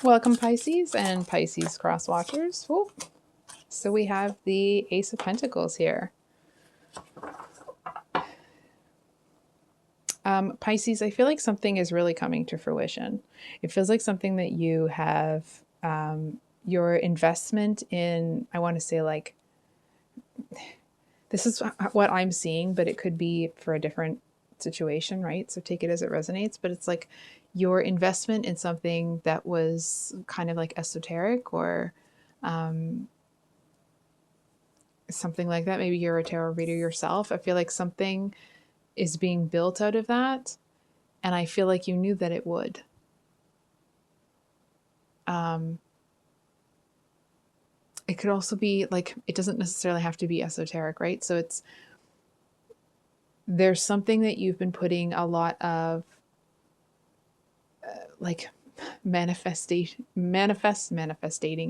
Welcome Pisces and Pisces cross watchers. Ooh. So we have the Ace of Pentacles here. Pisces, I feel like something is really coming to fruition. It feels like something that you have, your investment in, I want to say like, this is what I'm seeing, but it could be for a different situation, right? So take it as it resonates, but it's like your investment in something that was kind of like esoteric or something like that. Maybe you're a tarot reader yourself. I feel like something is being built out of that, and I feel like you knew that it would. It could also be like, it doesn't necessarily have to be esoteric, right? So there's something that you've been putting a lot of like manifestating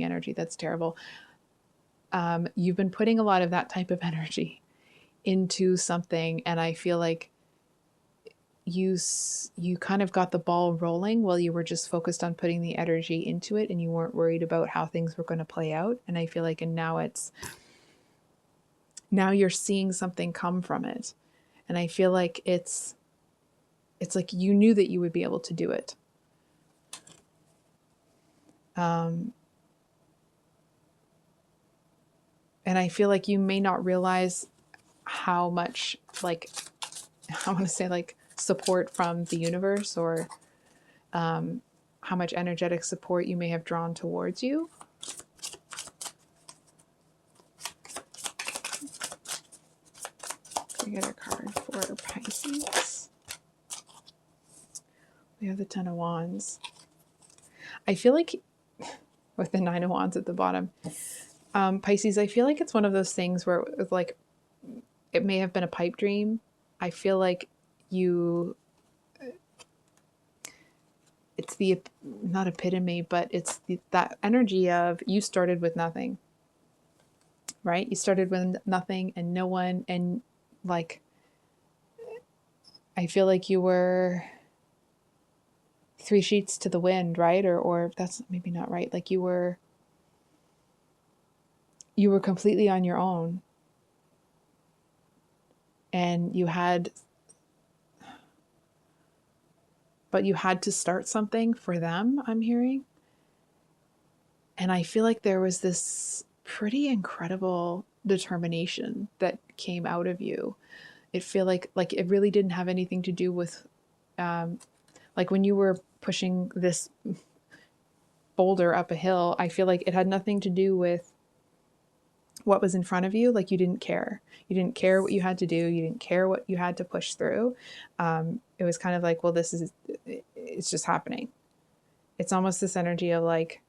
energy. That's terrible. You've been putting a lot of that type of energy into something, and I feel like you kind of got the ball rolling while you were just focused on putting the energy into it, and you weren't worried about how things were going to play out. And I feel like, and now you're seeing something come from it, and I feel like it's like you knew that you would be able to do it. And I feel like you may not realize how much, like, I want to say like support from the universe, or how much energetic support you may have drawn towards you. We get a card for Pisces. We have the Ten of Wands. I feel like, with the Nine of Wands at the bottom, Pisces, I feel like it's one of those things where it was like, it may have been a pipe dream. I feel like it's the, not epitome, but it's that energy of you started with nothing, right? You started with nothing and no one, and like, I feel like you were three sheets to the wind, right? Or that's maybe not right. Like you were completely on your own, and you had to start something for them, I'm hearing. And I feel like there was this pretty incredible determination that came out of you. It feel like it really didn't have anything to do with, like when you were pushing this boulder up a hill, I feel like it had nothing to do with what was in front of you. Like you didn't care. You didn't care what you had to do. You didn't care what you had to push through. It was kind of like, well, it's just happening. It's almost this energy of like,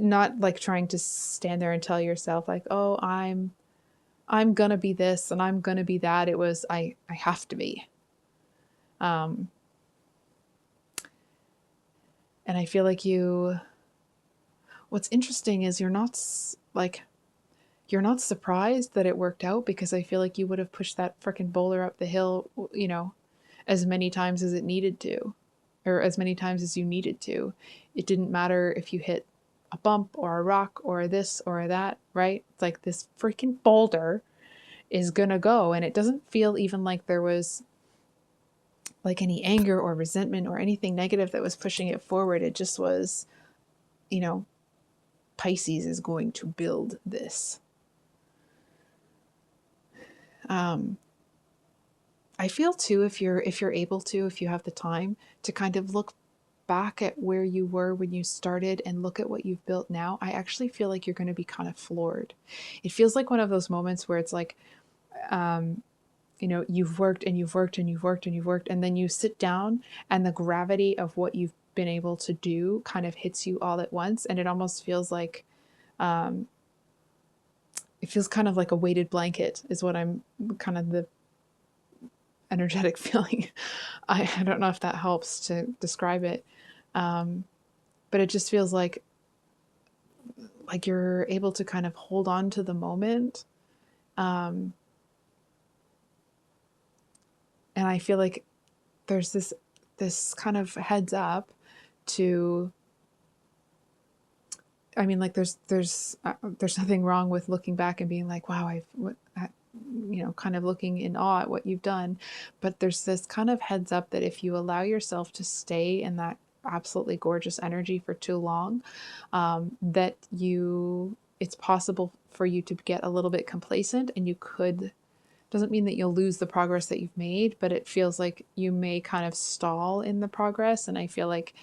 not like trying to stand there and tell yourself like, oh, I'm gonna be this and I'm gonna be that. It was, I have to be. And I feel like what's interesting is you're not surprised that it worked out, because I feel like you would have pushed that freaking boulder up the hill, as many times as it needed to, or as many times as you needed to. It didn't matter if you hit a bump or a rock or this or that, right? It's like this freaking boulder is gonna go, and it doesn't feel even like there was like any anger or resentment or anything negative that was pushing it forward. It just was, Pisces is going to build this. I feel too, if you're able to, if you have the time to kind of look back at where you were when you started and look at what you've built now, I actually feel like you're going to be kind of floored. It feels like one of those moments where it's like, you've worked and you've worked and you've worked and you've worked, and then you sit down and the gravity of what you've been able to do kind of hits you all at once. And it almost feels like, it feels kind of like a weighted blanket is what I'm kind of the energetic feeling. I don't know if that helps to describe it. But it just feels like you're able to kind of hold on to the moment. And I feel like there's this kind of heads up to, I mean, like there's nothing wrong with looking back and being like, wow, kind of looking in awe at what you've done. But there's this kind of heads up that if you allow yourself to stay in that absolutely gorgeous energy for too long, that it's possible for you to get a little bit complacent, and you could, doesn't mean that you'll lose the progress that you've made, but it feels like you may kind of stall in the progress. And I feel like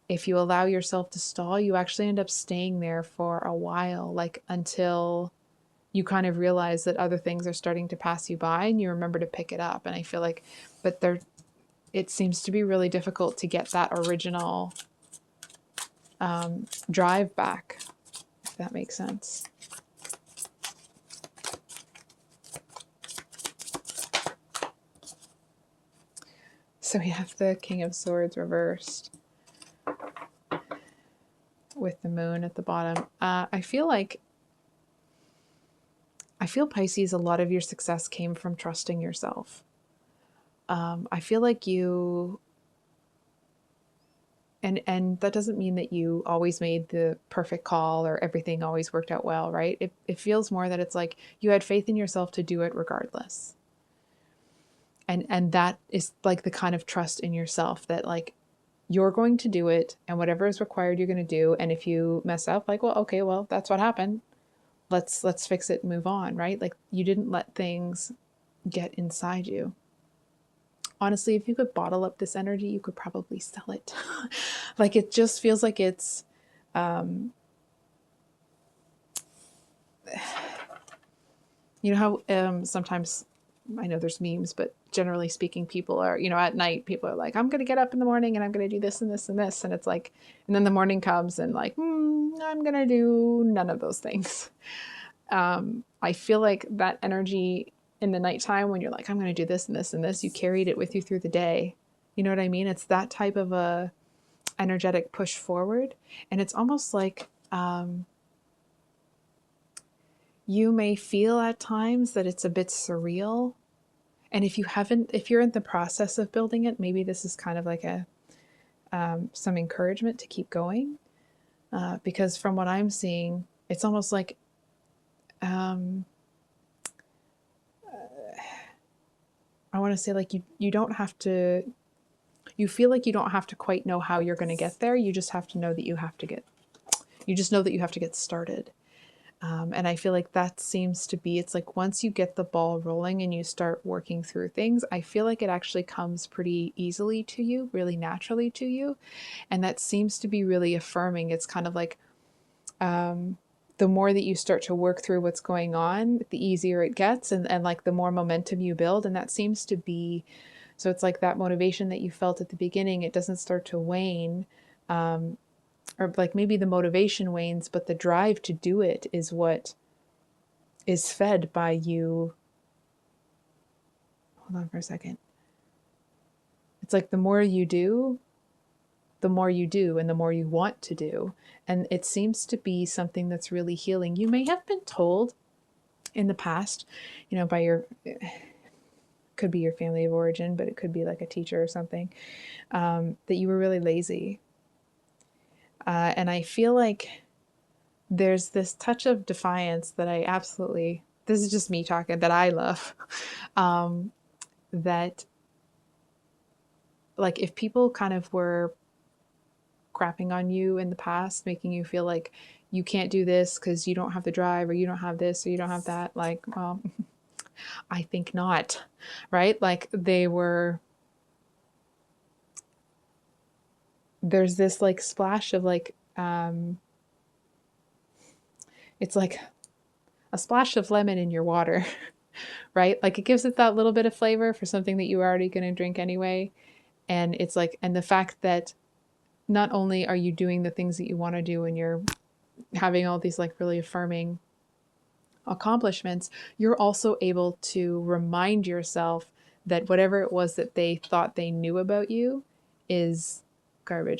if you allow yourself to stall, you actually end up staying there for a while, like until you kind of realize that other things are starting to pass you by and you remember to pick it up. And I feel like, but it seems to be really difficult to get that original drive back, if that makes sense. So we have the King of Swords reversed with the moon at the bottom. I feel Pisces, a lot of your success came from trusting yourself. I feel like you, and that doesn't mean that you always made the perfect call or everything always worked out well, right? It feels more that it's like you had faith in yourself to do it regardless. And that is like the kind of trust in yourself that like you're going to do it, and whatever is required you're going to do. And if you mess up, like, well, okay, well, that's what happened. Let's fix it and move on, right? Like you didn't let things get inside you. Honestly, if you could bottle up this energy, you could probably sell it. Like it just feels like it's you know how sometimes, I know there's memes, but generally speaking, people are, at night, people are like, I'm going to get up in the morning and I'm going to do this and this and this. And it's like, and then the morning comes and like, I'm going to do none of those things. I feel like that energy in the nighttime when you're like, I'm going to do this and this and this, you carried it with you through the day. You know what I mean? It's that type of a energetic push forward. And it's almost like, you may feel at times that it's a bit surreal. And if you're in the process of building it, maybe this is kind of like some encouragement to keep going. Because from what I'm seeing, it's almost like, I want to say like you don't have to, you feel like you don't have to quite know how you're going to get there. You just have to know that you just know that you have to get started. And I feel like that seems to be, it's like once you get the ball rolling and you start working through things, I feel like it actually comes pretty easily to you, really naturally to you. And that seems to be really affirming. It's kind of like the more that you start to work through what's going on, the easier it gets, and like the more momentum you build. And that seems to be, so it's like that motivation that you felt at the beginning, it doesn't start to wane. Or like maybe the motivation wanes, but the drive to do it is what is fed by you. Hold on for a second. It's like the more you do, and the more you want to do. And it seems to be something that's really healing. You may have been told in the past, by could be your family of origin, but it could be like a teacher or something, that you were really lazy. And I feel like there's this touch of defiance that I absolutely, this is just me talking, that I love. That like if people kind of were crapping on you in the past, making you feel like you can't do this because you don't have the drive, or you don't have this, or you don't have that, like, well, I think not, right? Like there's this like splash of like, it's like a splash of lemon in your water, right? Like it gives it that little bit of flavor for something that you're already going to drink anyway. And it's like, and the fact that not only are you doing the things that you want to do and you're having all these like really affirming accomplishments, you're also able to remind yourself that whatever it was that they thought they knew about you is garbage.